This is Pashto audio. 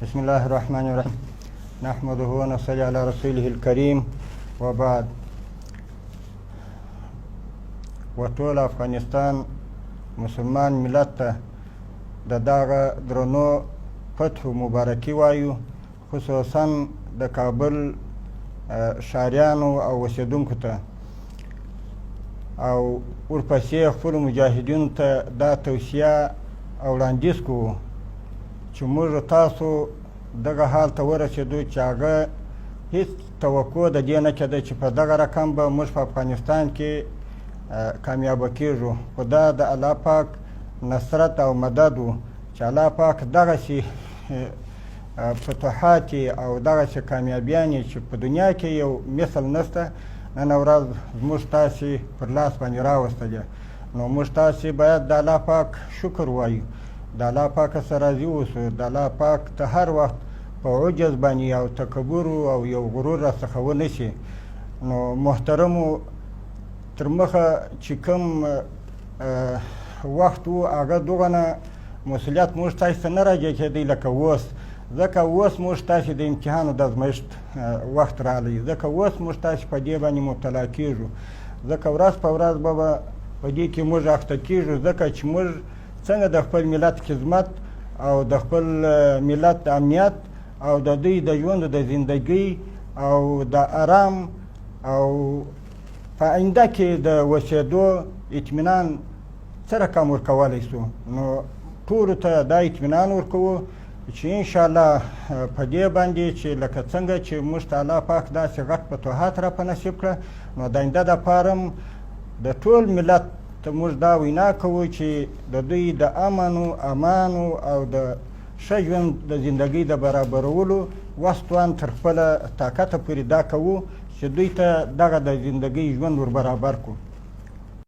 بسم الله الرحمن الرحیم نحمده ونصلي على رسوله الكریم وبعد. وټول افغانستان مسلمان ملت ته د دغه درنو فتحو مبارکي وایو، خصوصا د کابل ښاریانو او اوسېدونکو ته، او ورپسې خپلو مجاهدینو ته دا توصیه او وړاندیز کوو چې موږ تاسو دغه حال ته ورسېدو چې هغه هېڅ توقع د دې نه کېده چې په دغه رقم به موږ په افغانستان کې کامیابه کېږو، خو دا د الله پاک نصرت او مدد و چې الله پاک دغسې فتوحات او دغسې کامیابیانې چې په دنیا کې یو مثل نشته نن ورځ زموږ تاسې پر لاس باندې راوستلې. نو موږ تاسې باید د الله پاک شکر وایو، د الله پاک سره راضي اوسو، د الله پاک ته هر وخت په عجز باندې او تکبر او یو غرور راڅخه ونه شي. نو محترمو تر مخه چې کوم وخت و هغه دغه مسؤلیت موږ تاسې ته نه راجع کېدی لکه اوس، ځکه اوس موږ تاسې د امتحانو د ازمایښت وخت راغلی، ځکه اوس موږ تاسې په دې باندې مبتلا کېږو، ځکه ورځ په ورځ به په دې کې موږ اخته کېږو، ځکه چې موږ څنګه د خپل ملت خدمت او د خپل ملت امنیت او د دوی د ژوند د زندګۍ او د آرام او په آینده کې د اوسېدو اطمینان څه رقم ورکولی سو. نو ټولو ته دا اطمینان ورکوو چې انشاءالله په دې باندې چې لکه څنګه چې موږ ته الله پاک داسې غټ فتوحات را په نصیب کړه، نو د آینده دپاره هم د ټول ملت ته موږ دا وینا کوو چې د دوی د امنو امانو او د ښه ژوند د زندګۍ د برابرولو وس توان تر خپله طاقته پورې دا کوو چې دوی ته دغه د زندګۍ ژوند ور برابر کړو.